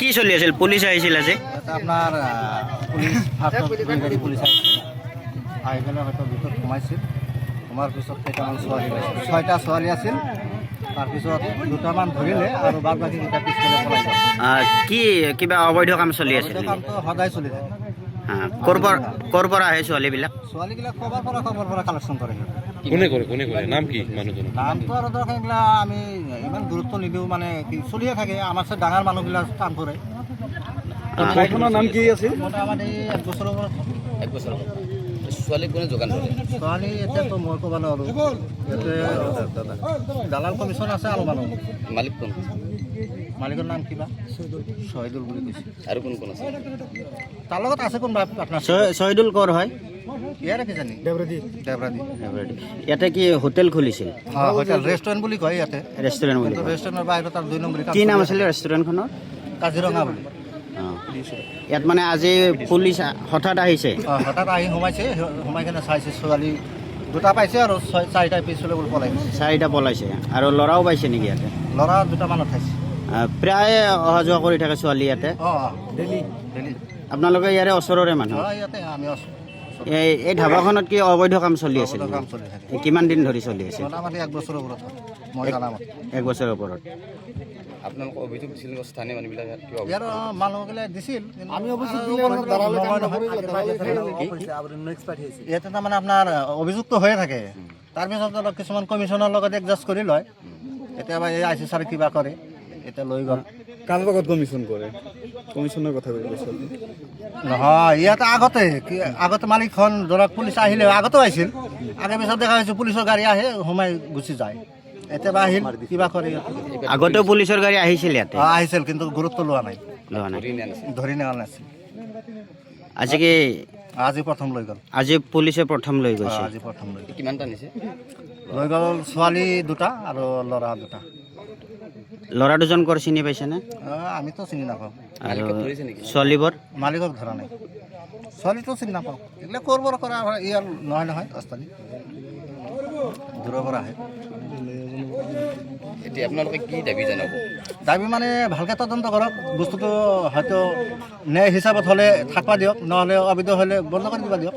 কি চলি আছিল? পুলিচ আহিছিল আজি? এটা আপোনাৰ পুলিচ আহিছিল, আহি পেলাই হয়তো ভিতৰত সোমাইছিল। সোমাৰ পিছত কেইটামান ছোৱালী পাইছিল, 6টা ছোৱালী আছিল। তাৰপিছত দুটামান ধৰিলে আৰু বাদ বাকী কেইটা পিছফালে পলাই গ'ল। কি কিবা অবৈধ কাম চলি আছিল নেকি? কামটো সদায় চলি থাকে। ক'ৰ পৰা আহে ছোৱালীবিলাক? ছোৱালীবিলাক খবৰ পৰা কালেকশ্যন কৰে। কোনে কৰে নাম কি মানুহজনৰ? নামটো আৰু ধৰক এইবিলাক আমি ইমান গুৰুত্ব নিদিওঁ, মানে কি চলিয়ে থাকে। আমাৰ চে ডাঙৰ মানুহবিলাক কাম কৰে। ঠাইখনৰ নাম কি আছিল? মোটামুটি 1 বছৰৰ পৰা। 1 বছৰ ছোৱালী কোনে যোগান ধৰে? ছোৱালী এতিয়াতো মই ক'ব নোৱাৰোঁ। ইয়াতে দালাল কমিশ্যন আছে আৰু মানুহ। মালিক কোন? মালিকৰ নাম কিবা শহীদুল বুলি কৈছে। আৰু কোন কোন আছে? তাৰ লগত আছে কোনোবা আপোনাৰ শহীদুল ক'ৰ হয়? ইয়াৰে কি জানি দেৱৰাদি। ইয়াতে কি হোটেল খুলিছিল? হোটেল ৰেষ্টুৰেণ্ট বুলি কয় ইয়াতে। ৰেষ্টুৰেণ্ট বুলি কিন্তু কয়। ৰেষ্টুৰেণ্টৰ বাহিৰত তাৰ 2 নম্বৰ কি নাম আছিলে ৰেষ্টুৰেণ্টখনৰ? কাজিৰঙা বুলি। ইয়াত মানে আজি পুলিচ হঠাৎ আহিছে? হঠাৎ আহি সোমাইছে, সোমাই কিনে চাইছে ছোৱালী দুটা পাইছে আৰু 4টা পিছলৈ পলাই গৈছে। 4টা পলাইছে আৰু ল'ৰাও পাইছে নেকি ইয়াতে? ল'ৰা দুটামান উঠাইছে। প্ৰায় অহা যোৱা কৰি থাকে ছোৱালী ইয়াতে? ডেইলি আপোনালোকে ইয়াৰে ওচৰৰে মানুহ? ইয়াতে আমি আছোঁ। এই ধাবাখনত কি অবৈধ কাম চলি আছিল? কাম চলি থাকে। কিমান দিন ধৰি চলি আছিল? মোটামুটি 1 বছৰৰ ওপৰত হয়, মই জনামতে। 1 বছৰৰ ওপৰত। আপোনালোকৰ অভিযোগ দিছিল স্থানীয় মানুহবিলাক কিয়? ইয়াৰ মানুহবিলাক দিছিল, আমি অভিযোগ ইয়াতে তাৰমানে আপোনাৰ অভিযোগটো হৈয়ে থাকে। তাৰপিছত অলপ কিছুমান কমিশ্যনৰ লগত এডজাষ্ট কৰি লয়। কেতিয়াবা এই আই চি ছাৰে কিবা কৰে, এতিয়া লৈ গ'ল। কাৰ লগত কমিশ্যন কৰে? কমিশ্যনৰ কথা কৈছে নহয়, ইয়াতে আগতে মালিকখন ধৰক পুলিচ আহিলে আগতেও আহিছিল। আগে পিছত দেখা হৈছে পুলিচৰ গাড়ী আহে, সোমাই গুচি যায়। এতিয়া আহিল কিবা কৰে। আগতেও পুলিচৰ গাড়ী আহিছিল ইয়াতে? আহিছিল, কিন্তু গুৰুত্ব লোৱা নাই, ধৰি নেওয়া নাছিল। আজি প্ৰথম লৈ গ'ল। আজি পুলিচে প্ৰথম লৈ গৈছে? আজি প্ৰথম লৈ গ'ল। কিমানটা নিছে? লৈ গ'ল ছোৱালী 2টা আৰু ল'ৰা 2টা। ল'ৰা দুজন ক'ৰ চিনি পাইছেনে? আমিতো চিনি নাপাওঁ। আৰু ছোৱালীবোৰ? মালিকক ধৰা নাই, ছোৱালীটো চিনি নাপাওঁ। এইবিলাক ক'ৰ পৰা কৰা ইয়াৰ নহয় ৰাস্তাদি দূৰৰ পৰা আহে। এতিয়া আপোনালোকে কি দাবী জনাব? দাবী মানে ভালকৈ তদন্ত কৰক, বস্তুটো হয়তো ন্যায় হিচাপত হ'লে থাকবা দিয়ক, নহ'লে অবৈধ হ'লে বন্ধ কৰি দিবা দিয়ক।